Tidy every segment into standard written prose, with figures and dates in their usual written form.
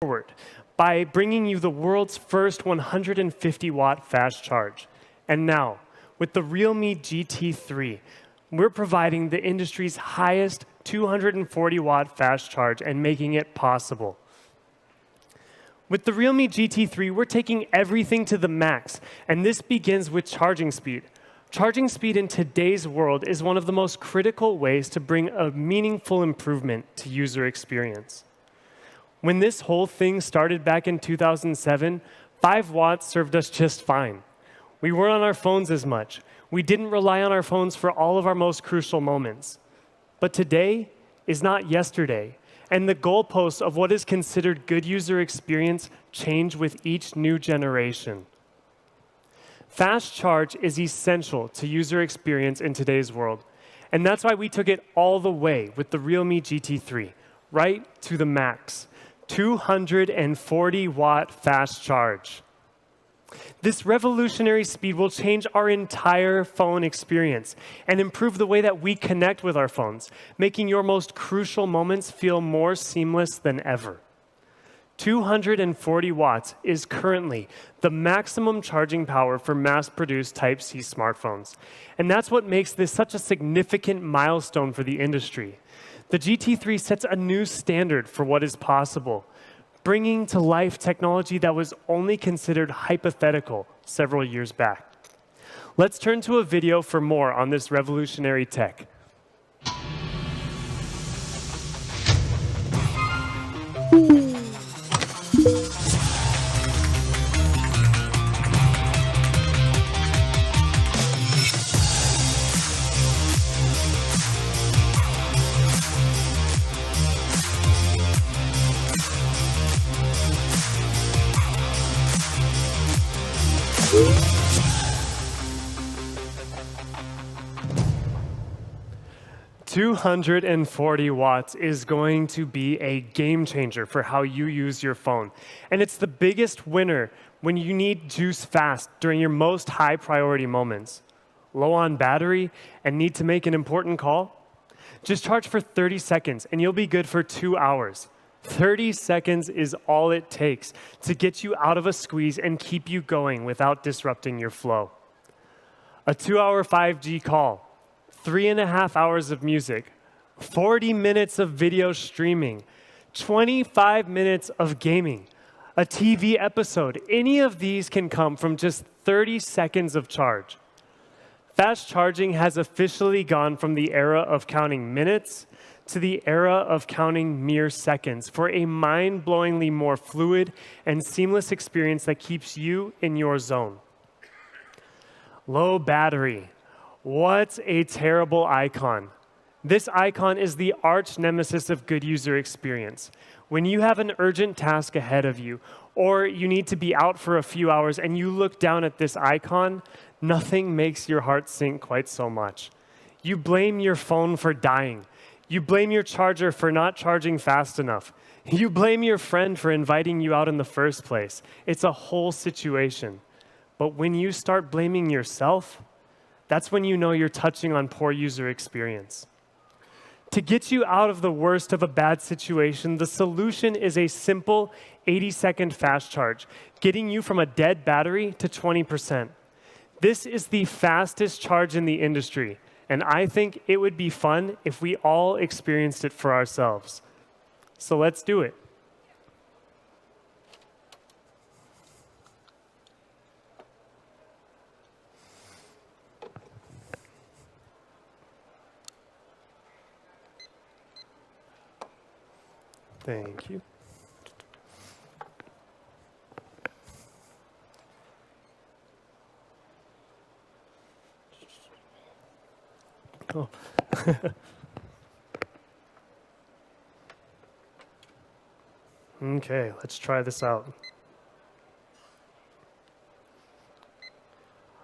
forward by bringing you the world's first 150-watt fast charge. And now, with the Realme GT3, we're providing the industry's highest 240-watt fast charge and making it possible. With the Realme GT3, we're taking everything to the max, and this begins with charging speed. Charging speed in today's world is one of the most critical ways to bring a meaningful improvement to user experience. When this whole thing started back in 2007, 5 watts served us just fine. We weren't on our phones as much. We didn't rely on our phones for all of our most crucial moments. But today is not yesterday, and the goalposts of what is considered good user experience change with each new generation. Fast charge is essential to user experience in today's world, and that's why we took it all the way with the Realme GT3, right to the max, 240-watt fast charge. This revolutionary speed will change our entire phone experience and improve the way that we connect with our phones, making your most crucial moments feel more seamless than ever. 240 watts is currently the maximum charging power for mass-produced Type-C smartphones. And that's what makes this such a significant milestone for the industry. The GT3 sets a new standard for what is possible, bringing to life technology that was only considered hypothetical several years back. Let's turn to a video for more on this revolutionary tech. 240 watts is going to be a game changer for how you use your phone. And it's the biggest winner when you need juice fast during your most high priority moments. Low on battery and need to make an important call? Just charge for 30 seconds and you'll be good for 2 hours. 30 seconds is all it takes to get you out of a squeeze and keep you going without disrupting your flow. A 2-hour 5G call, 3.5 hours of music, 40 minutes of video streaming, 25 minutes of gaming, a TV episode. Any of these can come from just 30 seconds of charge. Fast charging has officially gone from the era of counting minutes to the era of counting mere seconds for a mind-blowingly more fluid and seamless experience that keeps you in your zone. Low battery. What a terrible icon. This icon is the arch nemesis of good user experience. When you have an urgent task ahead of you, or you need to be out for a few hours and you look down at this icon, nothing makes your heart sink quite so much. You blame your phone for dying. You blame your charger for not charging fast enough. You blame your friend for inviting you out in the first place. It's a whole situation. But when you start blaming yourself, that's when you know you're touching on poor user experience. To get you out of the worst of a bad situation, the solution is a simple 80-second fast charge, getting you from a dead battery to 20%. This is the fastest charge in the industry, and I think it would be fun if we all experienced it for ourselves. So let's do it. Thank you. Oh. Okay, let's try this out.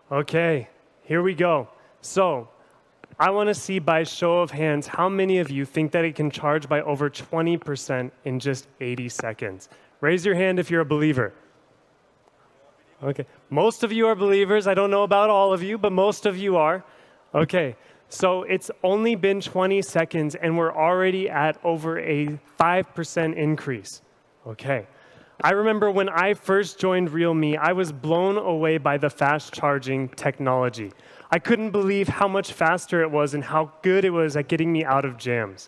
Okay, here we go. So, I want to see by show of hands how many of you think that it can charge by over 20% in just 80 seconds. Raise your hand if you're a believer. Okay, most of you are believers. I don't know about all of you, but most of you are. Okay, so it's only been 20 seconds and we're already at over a 5% increase. Okay, I remember when I first joined realme, I was blown away by the fast charging technology. I couldn't believe how much faster it was and how good it was at getting me out of jams.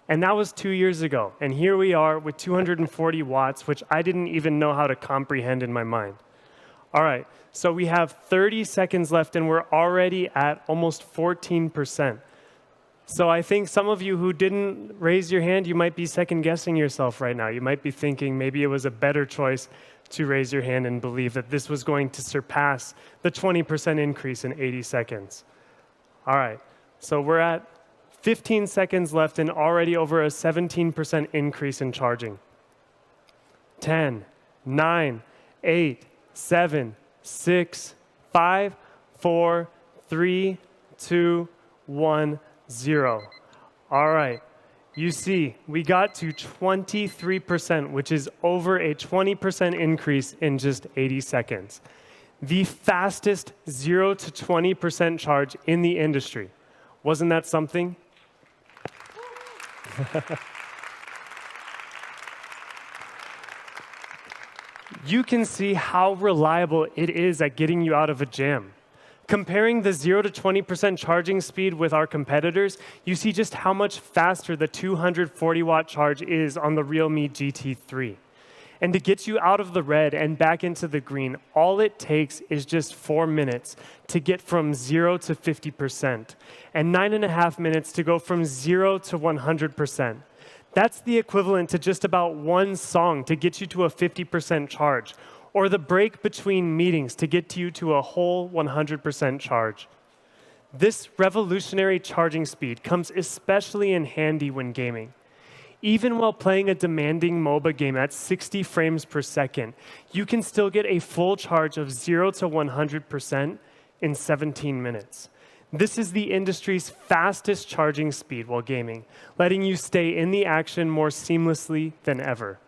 And that was 2 years ago. And here we are with 240 watts, which I didn't even know how to comprehend in my mind. All right, so we have 30 seconds left, and we're already at almost 14%. So I think some of you who didn't raise your hand, you might be second-guessing yourself right now. You might be thinking maybe it was a better choice to raise your hand and believe that this was going to surpass the 20% increase in 80 seconds. All right, so we're at 15 seconds left and already over a 17% increase in charging. 10, 9, 8, 7, 6, 5, 4, 3, 2, 1, 0. All right. You see, we got to 23%, which is over a 20% increase in just 80 seconds. The fastest 0 to 20% charge in the industry. Wasn't that something? You can see how reliable it is at getting you out of a jam. Comparing the 0 to 20% charging speed with our competitors, you see just how much faster the 240-watt charge is on the realme GT3. And to get you out of the red and back into the green, all it takes is just 4 minutes to get from 0 to 50%, and 9.5 minutes to go from 0 to 100%. That's the equivalent to just about one song to get you to a 50% charge, or the break between meetings to get you to a whole 100% charge. This revolutionary charging speed comes especially in handy when gaming. Even while playing a demanding MOBA game at 60 frames per second, you can still get a full charge of 0 to 100% in 17 minutes. This is the industry's fastest charging speed while gaming, letting you stay in the action more seamlessly than ever.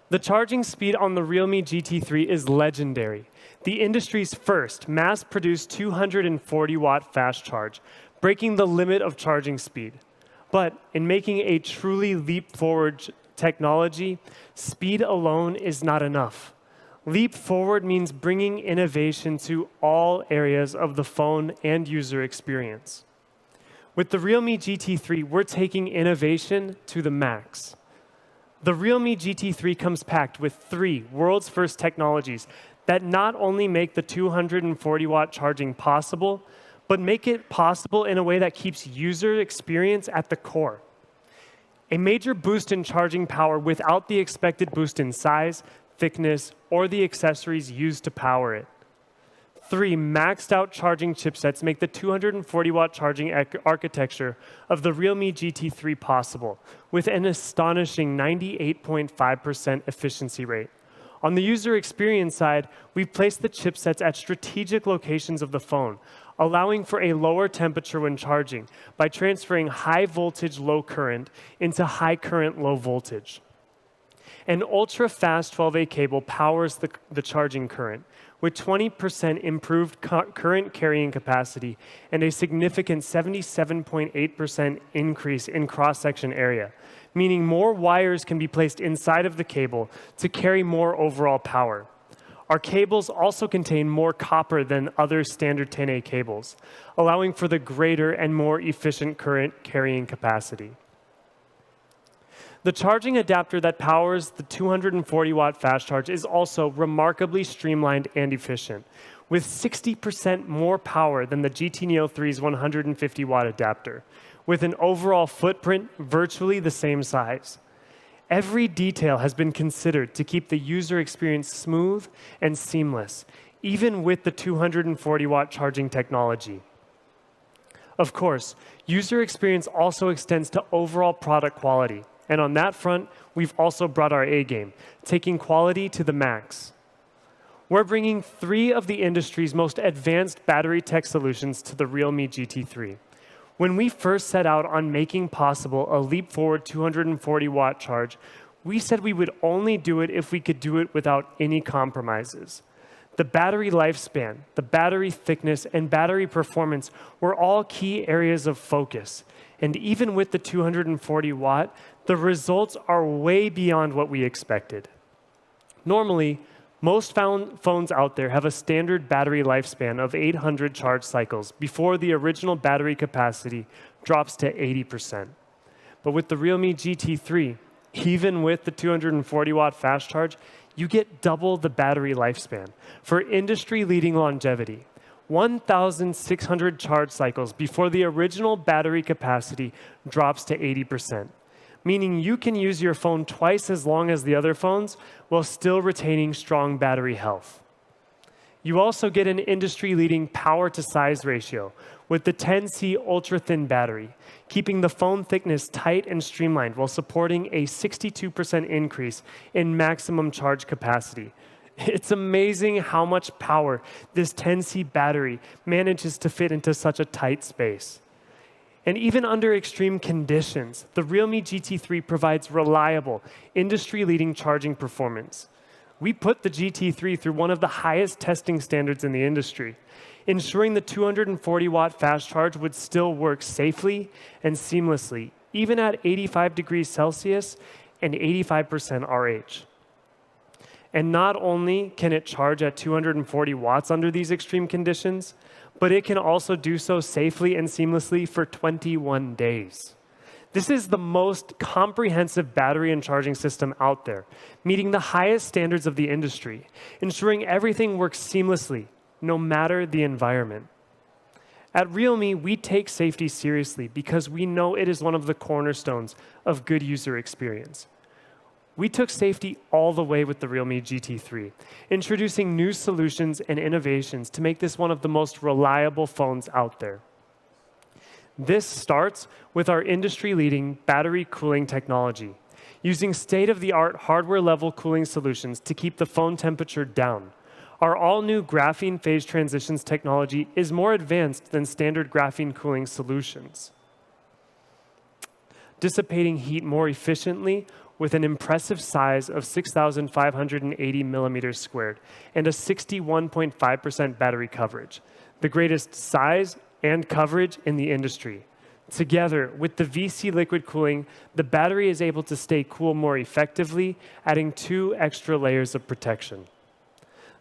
The charging speed on the realme GT3 is legendary. The industry's first mass-produced 240-watt fast charge, breaking the limit of charging speed. But in making a truly leap-forward technology, speed alone is not enough. Leap forward means bringing innovation to all areas of the phone and user experience. With the realme GT3, we're taking innovation to the max. The realme GT3 comes packed with 3 world's first technologies that not only make the 240-watt charging possible, but make it possible in a way that keeps user experience at the core. A major boost in charging power without the expected boost in size, thickness, or the accessories used to power it. 3 maxed out charging chipsets make the 240-watt charging architecture of the realme GT3 possible, with an astonishing 98.5% efficiency rate. On the user experience side, we've placed the chipsets at strategic locations of the phone, allowing for a lower temperature when charging by transferring high voltage low current into high current low voltage. An ultra-fast 12A cable powers the charging current, with 20% improved current carrying capacity and a significant 77.8% increase in cross-section area, meaning more wires can be placed inside of the cable to carry more overall power. Our cables also contain more copper than other standard 10A cables, allowing for the greater and more efficient current carrying capacity. The charging adapter that powers the 240-watt fast charge is also remarkably streamlined and efficient, with 60% more power than the GT Neo 3's 150-watt adapter, with an overall footprint virtually the same size. Every detail has been considered to keep the user experience smooth and seamless, even with the 240-watt charging technology. Of course, user experience also extends to overall product quality. And on that front, we've also brought our A game, taking quality to the max. We're bringing 3 of the industry's most advanced battery tech solutions to the realme GT3. When we first set out on making possible a leap-forward 240-watt charge, we said we would only do it if we could do it without any compromises. The battery lifespan, the battery thickness, and battery performance were all key areas of focus. And even with the 240-watt, the results are way beyond what we expected. Normally, most phones out there have a standard battery lifespan of 800 charge cycles before the original battery capacity drops to 80%. But with the Realme GT3, even with the 240-watt fast charge, you get double the battery lifespan for industry-leading longevity. 1,600 charge cycles before the original battery capacity drops to 80%, meaning you can use your phone twice as long as the other phones while still retaining strong battery health. You also get an industry-leading power-to-size ratio with the 10C ultra-thin battery, keeping the phone thickness tight and streamlined while supporting a 62% increase in maximum charge capacity. It's amazing how much power this 10C battery manages to fit into such a tight space. And even under extreme conditions, the Realme GT3 provides reliable, industry-leading charging performance. We put the GT3 through one of the highest testing standards in the industry, ensuring the 240-watt fast charge would still work safely and seamlessly, even at 85 degrees Celsius and 85% RH. And not only can it charge at 240 watts under these extreme conditions, but it can also do so safely and seamlessly for 21 days. This is the most comprehensive battery and charging system out there, meeting the highest standards of the industry, ensuring everything works seamlessly, no matter the environment. At Realme, we take safety seriously because we know it is one of the cornerstones of good user experience. We took safety all the way with the Realme GT3, introducing new solutions and innovations to make this one of the most reliable phones out there. This starts with our industry-leading battery cooling technology, using state-of-the-art hardware-level cooling solutions to keep the phone temperature down. Our all-new graphene phase transitions technology is more advanced than standard graphene cooling solutions, dissipating heat more efficiently with an impressive size of 6,580 millimeters squared and a 61.5% battery coverage, the greatest size and coverage in the industry. Together with the VC liquid cooling, the battery is able to stay cool more effectively, adding 2 extra layers of protection.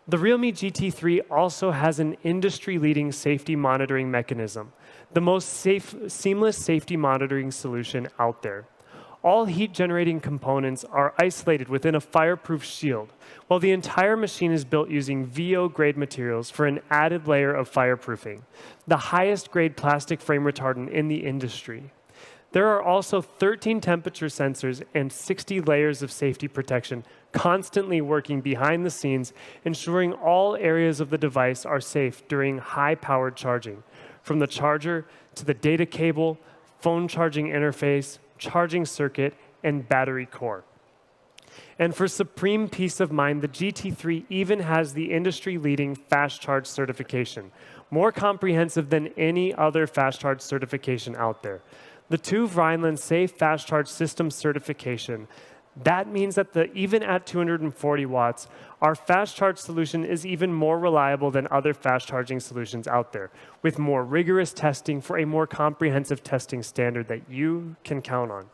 The Realme GT3 also has an industry-leading safety monitoring mechanism, the most seamless safety monitoring solution out there. All heat-generating components are isolated within a fireproof shield, while the entire machine is built using VO-grade materials for an added layer of fireproofing, the highest grade plastic frame retardant in the industry. There are also 13 temperature sensors and 60 layers of safety protection constantly working behind the scenes, ensuring all areas of the device are safe during high-powered charging, from the charger to the data cable, phone charging interface, charging circuit, and battery core. And for supreme peace of mind, the GT3 even has the industry-leading fast charge certification, more comprehensive than any other fast charge certification out there. The TÜV Rheinland Safe Fast Charge System certification. That means that even at 240 watts, our fast charge solution is even more reliable than other fast charging solutions out there, with more rigorous testing for a more comprehensive testing standard that you can count on.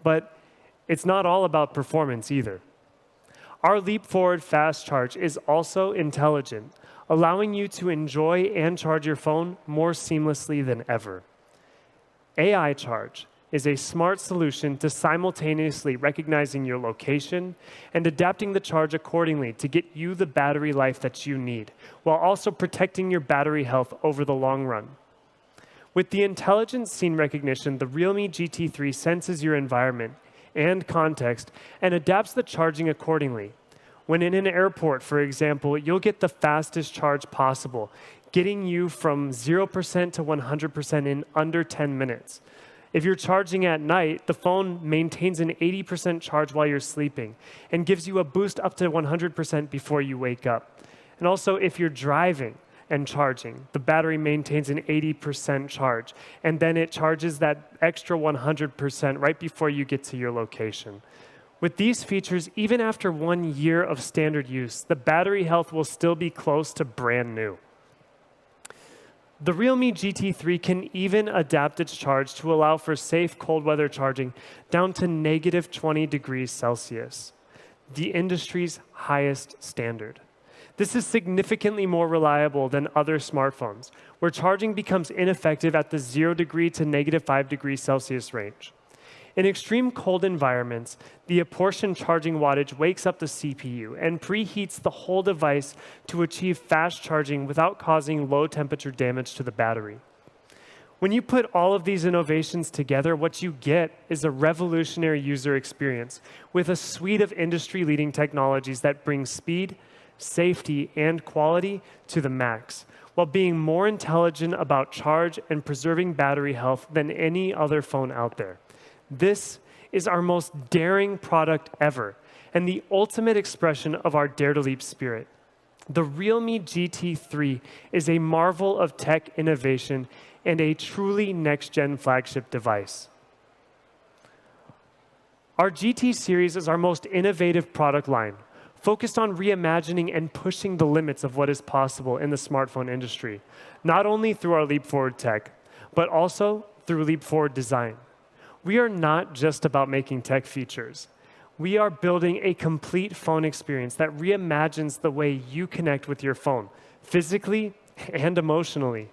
But it's not all about performance either. Our Leap Forward Fast Charge is also intelligent, allowing you to enjoy and charge your phone more seamlessly than ever. AI Charge is a smart solution to simultaneously recognizing your location and adapting the charge accordingly to get you the battery life that you need, while also protecting your battery health over the long run. With the intelligent scene recognition, the Realme GT3 senses your environment and context and adapts the charging accordingly. When in an airport, for example, you'll get the fastest charge possible, getting you from 0% to 100% in under 10 minutes. If you're charging at night, the phone maintains an 80% charge while you're sleeping and gives you a boost up to 100% before you wake up. And also, if you're driving and charging, the battery maintains an 80% charge, and then it charges that extra 100% right before you get to your location. With these features, even after 1 year of standard use, the battery health will still be close to brand new. The Realme GT3 can even adapt its charge to allow for safe cold weather charging down to -20 degrees Celsius. the industry's highest standard. This is significantly more reliable than other smartphones, where charging becomes ineffective at the 0 degree to -5 degrees Celsius range. In extreme cold environments, the apportioned charging wattage wakes up the CPU and preheats the whole device to achieve fast charging without causing low temperature damage to the battery. When you put all of these innovations together, what you get is a revolutionary user experience with a suite of industry-leading technologies that bring speed, safety, and quality to the max, while being more intelligent about charge and preserving battery health than any other phone out there. This is our most daring product ever, and the ultimate expression of our Dare to Leap spirit. The realme GT3 is a marvel of tech innovation and a truly next-gen flagship device. Our GT series is our most innovative product line, focused on reimagining and pushing the limits of what is possible in the smartphone industry, not only through our Leap Forward tech, but also through Leap Forward design. We are not just about making tech features. We are building a complete phone experience that reimagines the way you connect with your phone, physically and emotionally.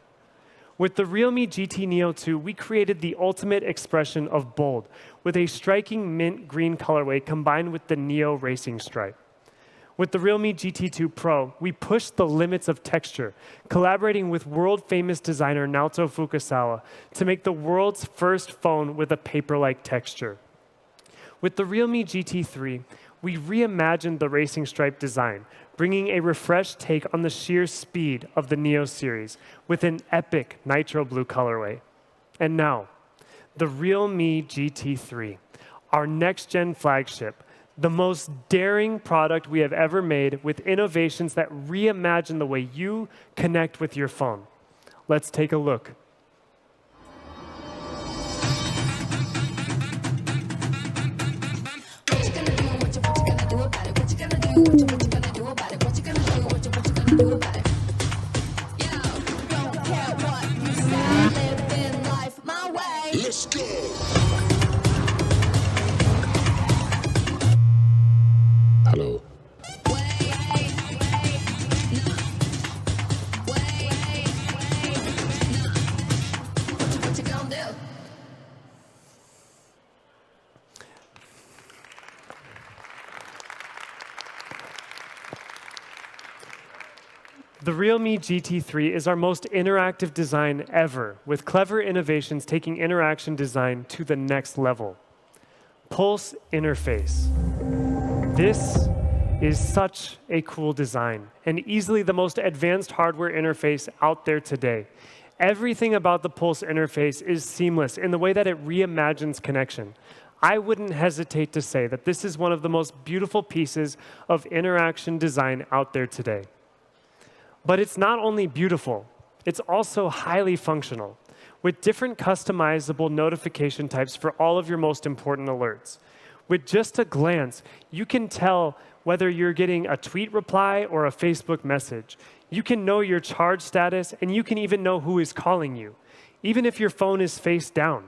With the realme GT Neo 2, we created the ultimate expression of bold, with a striking mint green colorway combined with the Neo racing stripe. With the realme GT2 Pro, we pushed the limits of texture, collaborating with world-famous designer Naoto Fukasawa to make the world's first phone with a paper-like texture. With the realme GT3, we reimagined the racing stripe design, bringing a refreshed take on the sheer speed of the Neo series with an epic nitro blue colorway. And now, the realme GT3, our next-gen flagship, the most daring product we have ever made with innovations that reimagine the way you connect with your phone. Let's take a look. Let's go. Hello. The realme GT3 is our most interactive design ever, with clever innovations taking interaction design to the next level. Pulse interface. This is such a cool design and easily the most advanced hardware interface out there today. Everything about the Pulse interface is seamless in the way that it reimagines connection. I wouldn't hesitate to say that this is one of the most beautiful pieces of interaction design out there today. But it's not only beautiful, it's also highly functional, with different customizable notification types for all of your most important alerts. With just a glance, you can tell whether you're getting a tweet reply or a Facebook message. You can know your charge status, and you can even know who is calling you, even if your phone is face down.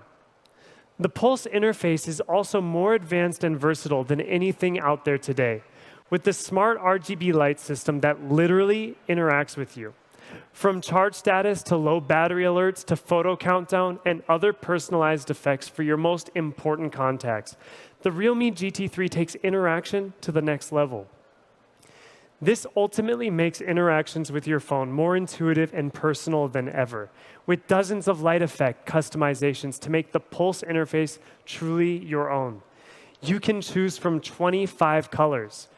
The Pulse interface is also more advanced and versatile than anything out there today, with the smart RGB light system that literally interacts with you. From charge status to low battery alerts to photo countdown and other personalized effects for your most important contacts, the realme GT3 takes interaction to the next level. This ultimately makes interactions with your phone more intuitive and personal than ever, with dozens of light effect customizations to make the Pulse interface truly your own. You can choose from 25 colors,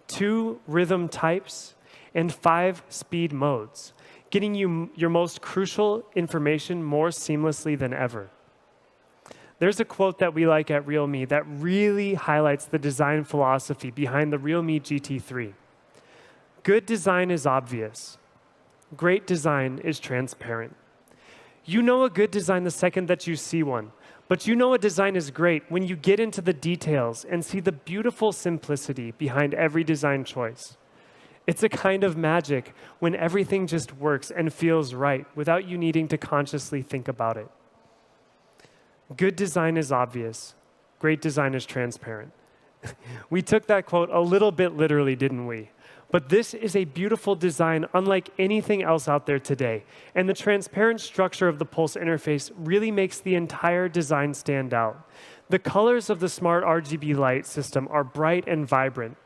2 rhythm types, and 5 speed modes, getting you your most crucial information more seamlessly than ever. There's a quote that we like at Realme that really highlights the design philosophy behind the Realme GT3. Good design is obvious. Great design is transparent. You know a good design the second that you see one, but you know a design is great when you get into the details and see the beautiful simplicity behind every design choice. It's a kind of magic when everything just works and feels right without you needing to consciously think about it. Good design is obvious. Great design is transparent. We took that quote a little bit literally, didn't we? But this is a beautiful design unlike anything else out there today. And the transparent structure of the Pulse interface really makes the entire design stand out. The colors of the smart RGB light system are bright and vibrant.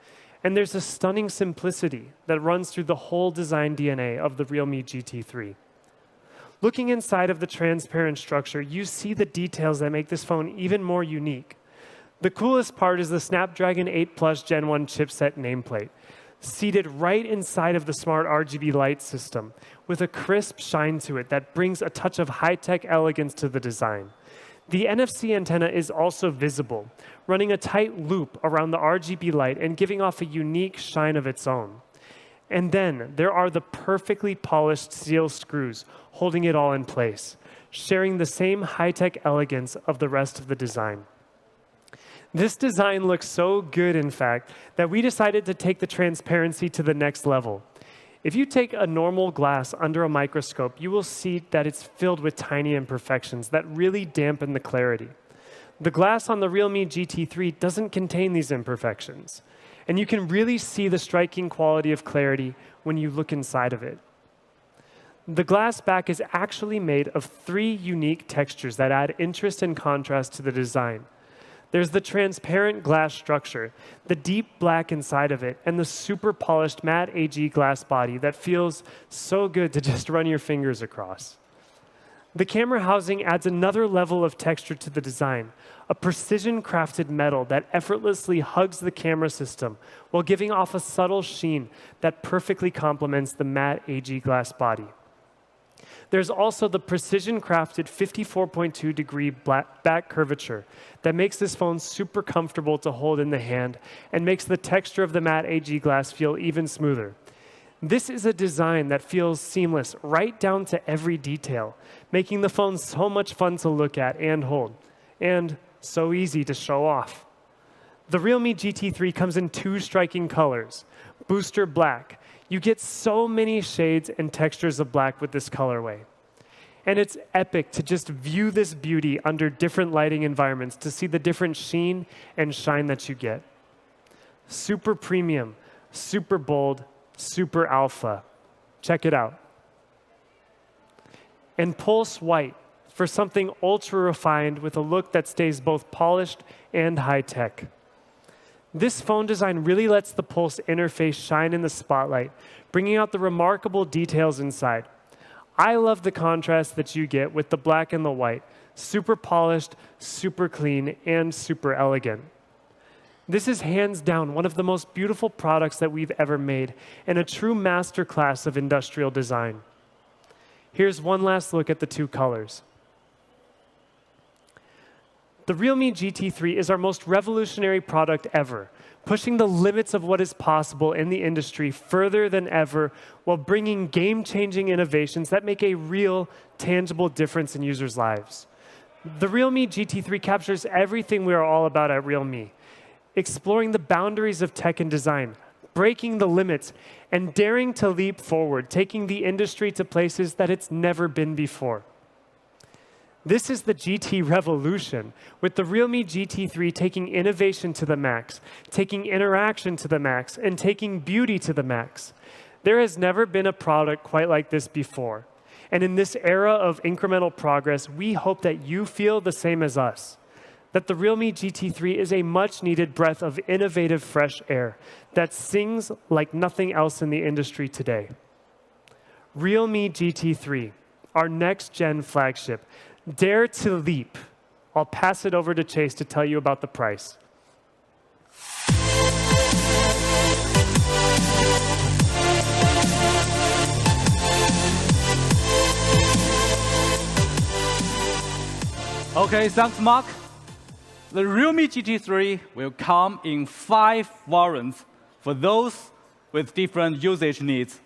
And there's a stunning simplicity that runs through the whole design DNA of the Realme GT3. Looking inside of the transparent structure, you see the details that make this phone even more unique. The coolest part is the Snapdragon 8 Plus Gen 1 chipset nameplate, seated right inside of the smart RGB light system with a crisp shine to it that brings a touch of high-tech elegance to the design. The NFC antenna is also visible, running a tight loop around the RGB light and giving off a unique shine of its own. And then there are the perfectly polished steel screws holding it all in place, sharing the same high-tech elegance of the rest of the design. This design looks so good, in fact, that we decided to take the transparency to the next level. If you take a normal glass under a microscope, you will see that it's filled with tiny imperfections that really dampen the clarity. The glass on the Realme GT3 doesn't contain these imperfections, and you can really see the striking quality of clarity when you look inside of it. The glass back is actually made of 3 unique textures that add interest and contrast to the design. There's the transparent glass structure, the deep black inside of it, and the super polished matte AG glass body that feels so good to just run your fingers across. The camera housing adds another level of texture to the design, a precision-crafted metal that effortlessly hugs the camera system while giving off a subtle sheen that perfectly complements the matte AG glass body. There's also the precision-crafted 54.2-degree back curvature that makes this phone super comfortable to hold in the hand and makes the texture of the matte AG glass feel even smoother. This is a design that feels seamless right down to every detail, making the phone so much fun to look at and hold, and so easy to show off. The Realme GT3 comes in 2 striking colors, Booster Black. You get so many shades and textures of black with this colorway. And it's epic to just view this beauty under different lighting environments to see the different sheen and shine that you get. Super premium, super bold, super alpha. Check it out. And Pulse White for something ultra refined with a look that stays both polished and high-tech. This phone design really lets the Pulse interface shine in the spotlight, bringing out the remarkable details inside. I love the contrast that you get with the black and the white, super polished, super clean, and super elegant. This is hands down one of the most beautiful products that we've ever made, and a true masterclass of industrial design. Here's one last look at the 2 colors. The Realme GT3 is our most revolutionary product ever, pushing the limits of what is possible in the industry further than ever while bringing game-changing innovations that make a real, tangible difference in users' lives. The Realme GT3 captures everything we are all about at Realme, exploring the boundaries of tech and design, breaking the limits, and daring to leap forward, taking the industry to places that it's never been before. This is the GT revolution, with the Realme GT3 taking innovation to the max, taking interaction to the max, and taking beauty to the max. There has never been a product quite like this before. And in this era of incremental progress, we hope that you feel the same as us, that the Realme GT3 is a much-needed breath of innovative fresh air that sings like nothing else in the industry today. Realme GT3, our next-gen flagship. Dare to leap. I'll pass it over to Chase to tell you about the price. Okay, thanks, Mark. The Realme GT3 will come in 5 variants for those with different usage needs.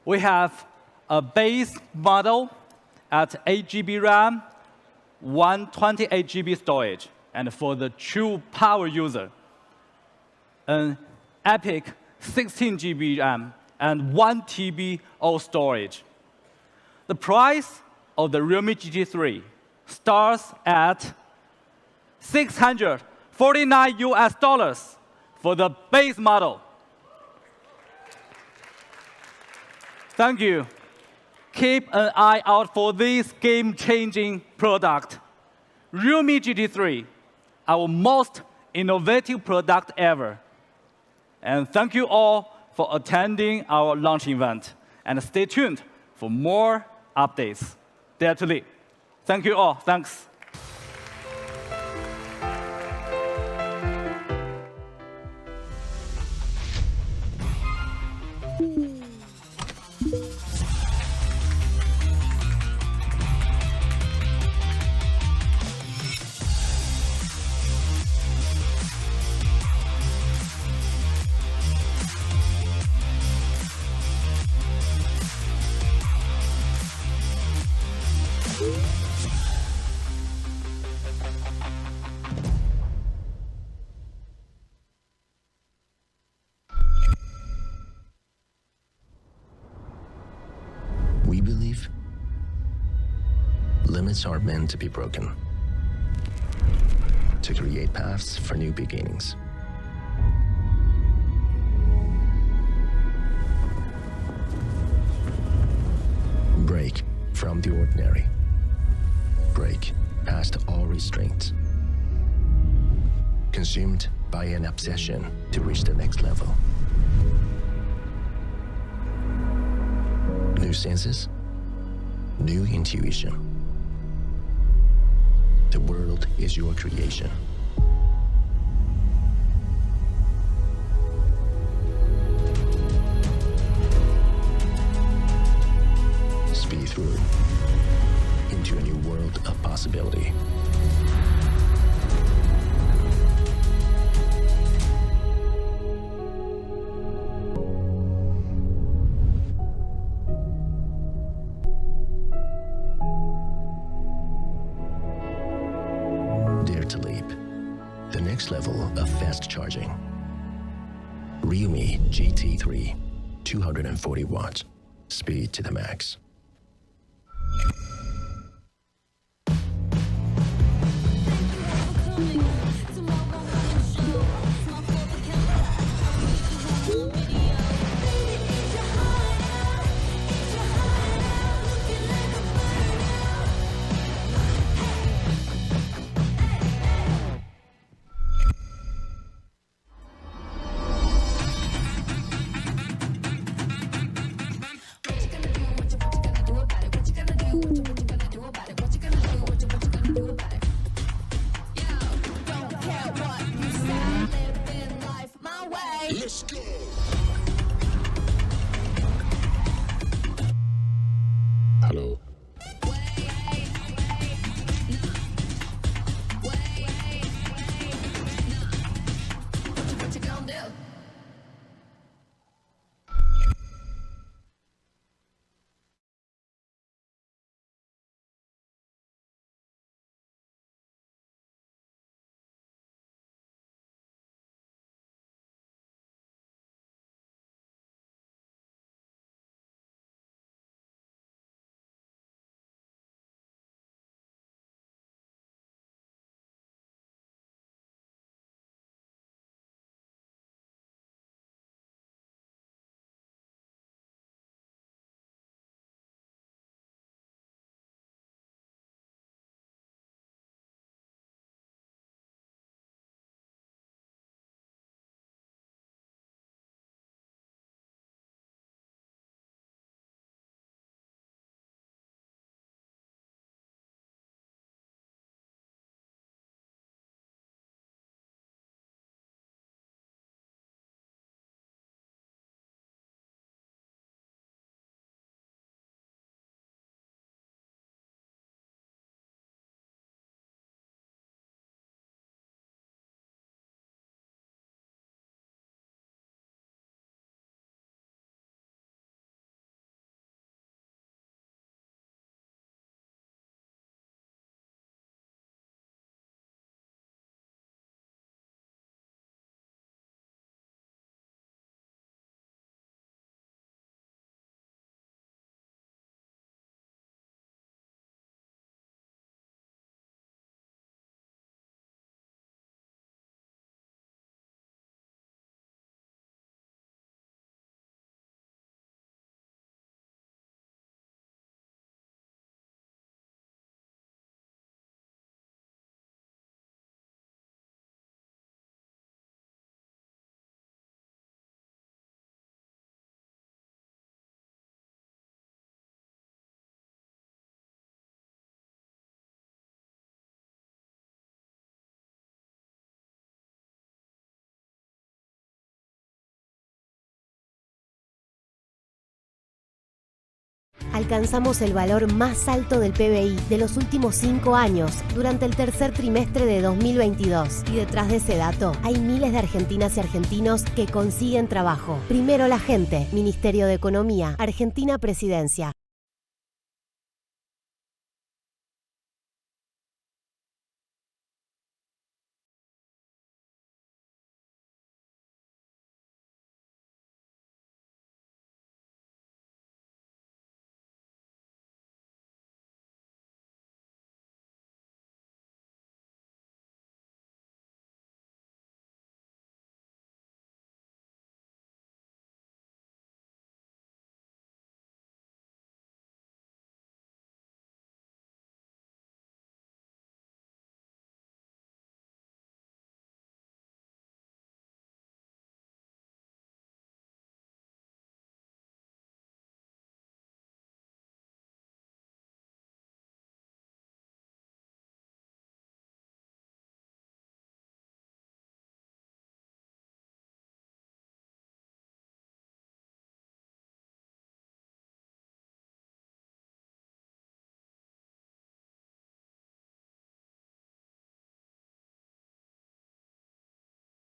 We have a base model at 8 GB RAM, 128 GB storage, and for the true power user, an epic 16 GB RAM and 1 TB of storage. The price of the Realme GT3 starts at $649. $49 US for the base model. Thank you. Keep an eye out for this game-changing product. Realme GT3, our most innovative product ever. And thank you all for attending our launch event. And stay tuned for more updates. Dare to lead. Thank you all. Thanks. We believe limits aren't meant to be broken, to create paths for new beginnings. Break from the ordinary. Break past all restraints. Consumed by an obsession to reach the next level. New senses, new intuition. The world is your creation. Speed through into a new world of possibility. Dare to leap. The next level of fast charging. Realme GT3, 240 watts. Speed to the max. Alcanzamos el valor más alto del PBI de los últimos 5 años durante el tercer trimestre de 2022. Y detrás de ese dato hay miles de argentinas y argentinos que consiguen trabajo. Primero la gente. Ministerio de Economía. Argentina Presidencia.